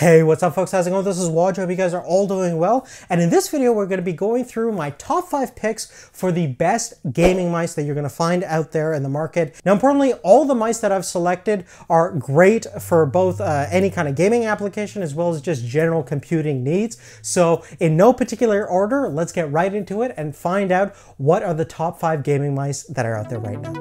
Hey, what's up folks? How's it going? This is Waj. Hope you guys are all doing well. And in this video, we're going to be going through my top 5 picks for the best gaming mice that you're going to find out there in the market. Now, importantly, all the mice that I've selected are great for both any kind of gaming application as well as just general computing needs. So in no particular order, let's get right into it and find out what are the top 5 gaming mice that are out there right now.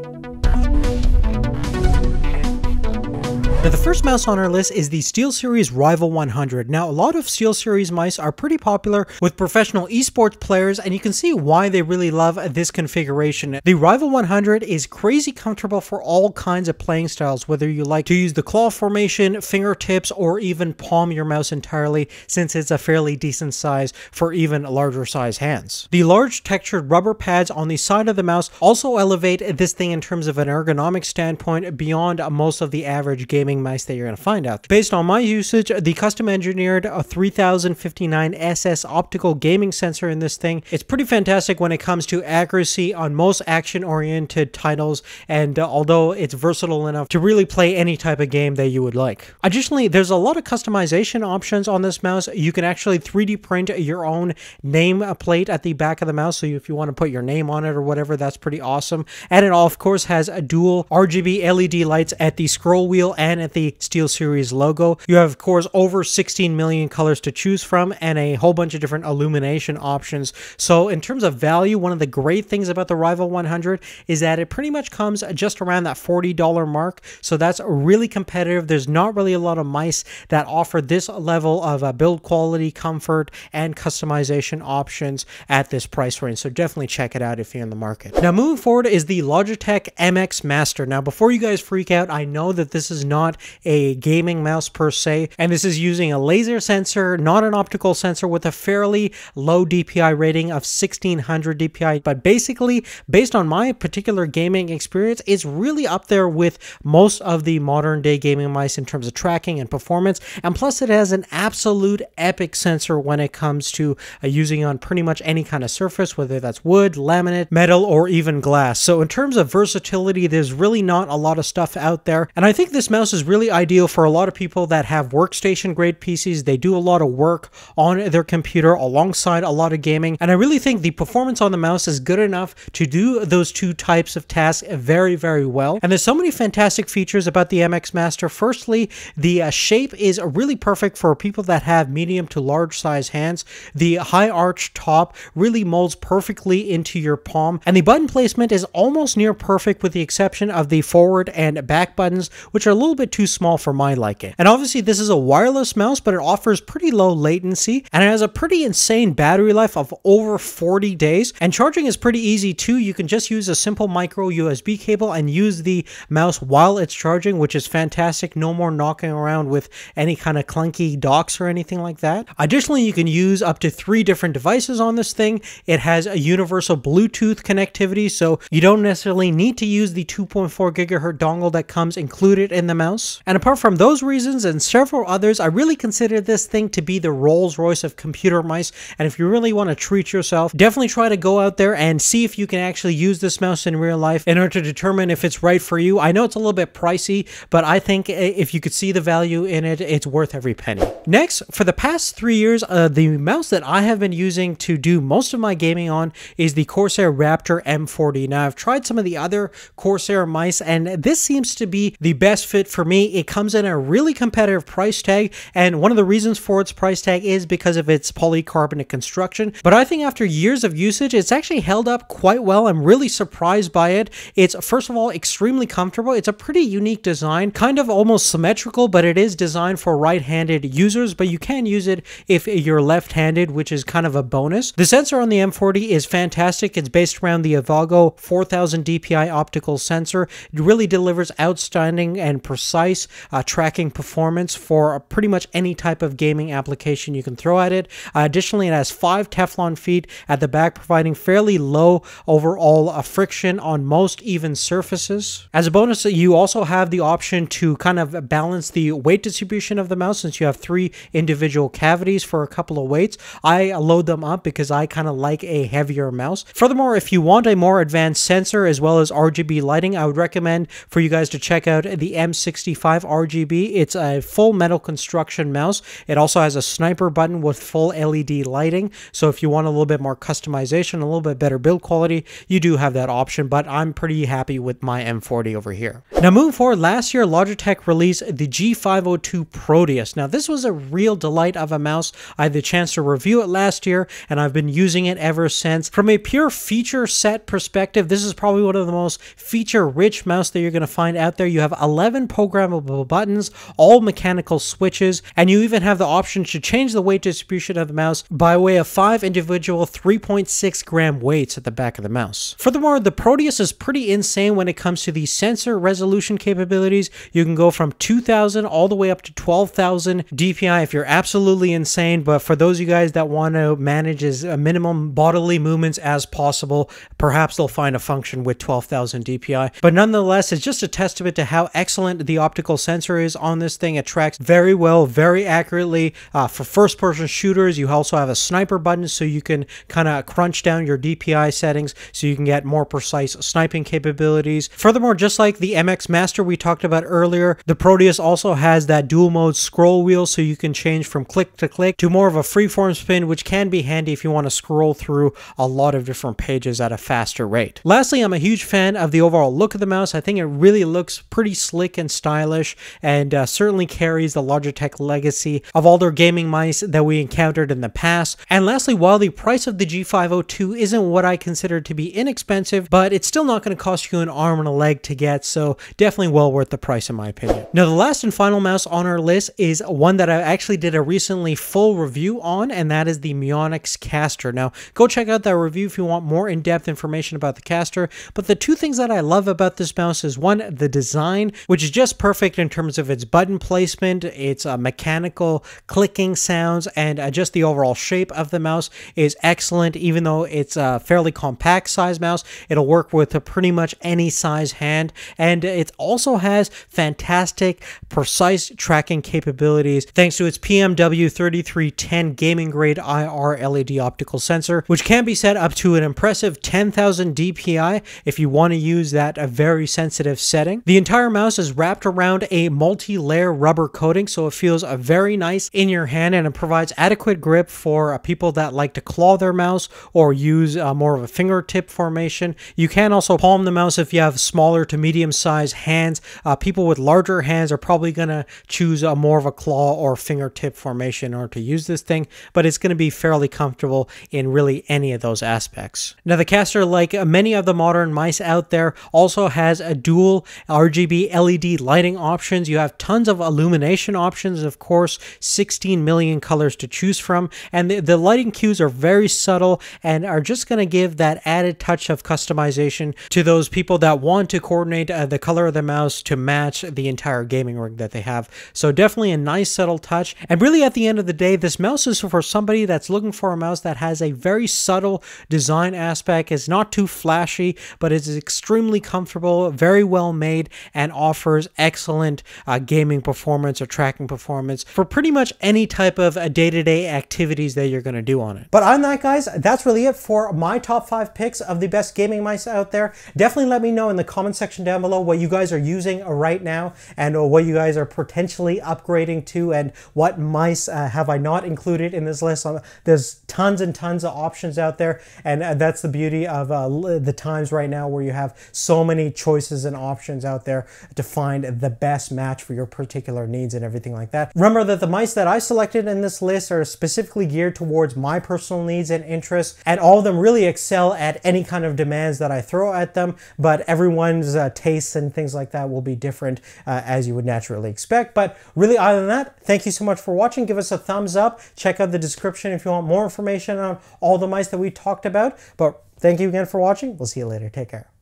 Now, the first mouse on our list is the SteelSeries Rival 100. Now, a lot of SteelSeries mice are pretty popular with professional esports players, and you can see why they really love this configuration. The Rival 100 is crazy comfortable for all kinds of playing styles, whether you like to use the claw formation, fingertips, or even palm your mouse entirely, since it's a fairly decent size for even larger size hands. The large textured rubber pads on the side of the mouse also elevate this thing in terms of an ergonomic standpoint beyond most of the average gaming mice that you're going to find out. Based on my usage, the custom engineered 3059 SS optical gaming sensor in this thing, it's pretty fantastic when it comes to accuracy on most action oriented titles, and although it's versatile enough to really play any type of game that you would like. Additionally, there's a lot of customization options on this mouse. You can actually 3D print your own name plate at the back of the mouse, so if you want to put your name on it or whatever, that's pretty awesome. And it of course has a dual RGB LED lights at the scroll wheel and at the SteelSeries logo. You have, of course, over 16 million colors to choose from and a whole bunch of different illumination options. So in terms of value, one of the great things about the Rival 100 is that it pretty much comes just around that $40 mark. So that's really competitive. There's not really a lot of mice that offer this level of build quality, comfort, and customization options at this price range. So definitely check it out if you're in the market. Now, moving forward is the Logitech MX Master. Now, before you guys freak out, I know that this is not a gaming mouse per se, and this is using a laser sensor, not an optical sensor, with a fairly low DPI rating of 1600 DPI. But basically, based on my particular gaming experience, it's really up there with most of the modern day gaming mice in terms of tracking and performance. And plus, it has an absolute epic sensor when it comes to using on pretty much any kind of surface, whether that's wood, laminate, metal, or even glass. So in terms of versatility, there's really not a lot of stuff out there. And I think this mouse is really ideal for a lot of people that have workstation grade PCs. They do a lot of work on their computer alongside a lot of gaming, and I really think the performance on the mouse is good enough to do those two types of tasks very, very well. And there's so many fantastic features about the MX Master. Firstly, the shape is really perfect for people that have medium to large size hands. The high arch top really molds perfectly into your palm, and the button placement is almost near perfect with the exception of the forward and back buttons, which are a little bit too small for my liking. And obviously this is a wireless mouse, but it offers pretty low latency, and it has a pretty insane battery life of over 40 days. And charging is pretty easy too. You can just use a simple micro USB cable and use the mouse while it's charging, which is fantastic. No more knocking around with any kind of clunky docks or anything like that. Additionally, you can use up to 3 different devices on this thing. It has a universal Bluetooth connectivity, so you don't necessarily need to use the 2.4 gigahertz dongle that comes included in the mouse. And apart from those reasons and several others, I really consider this thing to be the Rolls-Royce of computer mice. And if you really want to treat yourself, definitely try to go out there and see if you can actually use this mouse in real life in order to determine if it's right for you. I know it's a little bit pricey, but I think if you could see the value in it, it's worth every penny. Next, for the past 3 years, the mouse that I have been using to do most of my gaming on is the Corsair Raptor M40. Now, I've tried some of the other Corsair mice, and this seems to be the best fit for me. It comes in a really competitive price tag, and one of the reasons for its price tag is because of its polycarbonate construction. But I think after years of usage, it's actually held up quite well. I'm really surprised by it. It's, first of all, extremely comfortable. It's a pretty unique design, kind of almost symmetrical, but it is designed for right-handed users, but you can use it if you're left-handed, which is kind of a bonus. The sensor on the M40 is fantastic. It's based around the Avago 4000 DPI optical sensor. It really delivers outstanding and precise tracking performance for pretty much any type of gaming application you can throw at it. Additionally, it has 5 Teflon feet at the back, providing fairly low overall friction on most even surfaces. As a bonus, you also have the option to kind of balance the weight distribution of the mouse, since you have 3 individual cavities for a couple of weights. I load them up because I kind of like a heavier mouse. Furthermore, if you want a more advanced sensor as well as RGB lighting, I would recommend for you guys to check out the M60 1065 RGB. It's a full metal construction mouse. It also has a sniper button with full LED lighting. So if you want a little bit more customization, a little bit better build quality, you do have that option, but I'm pretty happy with my M40 over here. Now moving forward, last year Logitech released the G502 Proteus. Now this was a real delight of a mouse. I had the chance to review it last year and I've been using it ever since. From a pure feature set perspective, this is probably one of the most feature rich mouse that you're going to find out there. You have 11 programmable buttons, all mechanical switches, and you even have the option to change the weight distribution of the mouse by way of 5 individual 3.6 gram weights at the back of the mouse. Furthermore, the Proteus is pretty insane when it comes to the sensor resolution capabilities. You can go from 2000 all the way up to 12,000 DPI if you're absolutely insane, but for those of you guys that want to manage as minimum bodily movements as possible, perhaps they'll find a function with 12,000 DPI. But nonetheless, it's just a testament to how excellent the optical sensor is on this thing. It tracks very well, very accurately. For first-person shooters, you also have a sniper button so you can kind of crunch down your DPI settings so you can get more precise sniping capabilities. Furthermore, just like the MX Master we talked about earlier, the Proteus also has that dual mode scroll wheel so you can change from click to click to more of a freeform spin, which can be handy if you want to scroll through a lot of different pages at a faster rate. Lastly, I'm a huge fan of the overall look of the mouse. I think it really looks pretty slick and stylish, and certainly carries the Logitech legacy of all their gaming mice that we encountered in the past. And lastly, while the price of the G502 isn't what I consider to be inexpensive, but it's still not going to cost you an arm and a leg to get, so definitely well worth the price in my opinion. Now, the last and final mouse on our list is one that I actually did a recently full review on, and that is the MIONIX Castor. Now, go check out that review if you want more in-depth information about the Castor, but the two things that I love about this mouse is one, the design, which is just perfect in terms of its button placement, its mechanical clicking sounds, and just the overall shape of the mouse is excellent. Even though it's a fairly compact size mouse, it'll work with pretty much any size hand, and it also has fantastic precise tracking capabilities thanks to its PMW3310 gaming grade IR LED optical sensor, which can be set up to an impressive 10,000 DPI if you want to use that very sensitive setting. The entire mouse is wrapped around a multi-layer rubber coating, so it feels very nice in your hand, and it provides adequate grip for people that like to claw their mouse or use more of a fingertip formation. You can also palm the mouse if you have smaller to medium sized hands. People with larger hands are probably going to choose more of a claw or fingertip formation in order to use this thing, but it's going to be fairly comfortable in really any of those aspects. Now, the Castor, like many of the modern mice out there, also has a dual RGB LED lighting options. You have tons of illumination options, of course, 16 million colors to choose from, and the lighting cues are very subtle and are just going to give that added touch of customization to those people that want to coordinate the color of the mouse to match the entire gaming rig that they have. So definitely a nice subtle touch, and really at the end of the day, this mouse is for somebody that's looking for a mouse that has a very subtle design aspect. It's not too flashy, but it's extremely comfortable, very well made, and offers excellent gaming performance or tracking performance for pretty much any type of day-to-day activities that you're going to do on it. But on that, guys, that's really it for my top 5 picks of the best gaming mice out there. Definitely let me know in the comment section down below what you guys are using right now, and what you guys are potentially upgrading to, and what mice have I not included in this list. There's tons and tons of options out there, and that's the beauty of the times right now, where you have so many choices and options out there to find the best match for your particular needs and everything like that. Remember that the mice that I selected in this list are specifically geared towards my personal needs and interests, and all of them really excel at any kind of demands that I throw at them, but everyone's tastes and things like that will be different, as you would naturally expect. But really, other than that, thank you so much for watching. Give us a thumbs up. Check out the description if you want more information on all the mice that we talked about. But thank you again for watching. We'll see you later. Take care.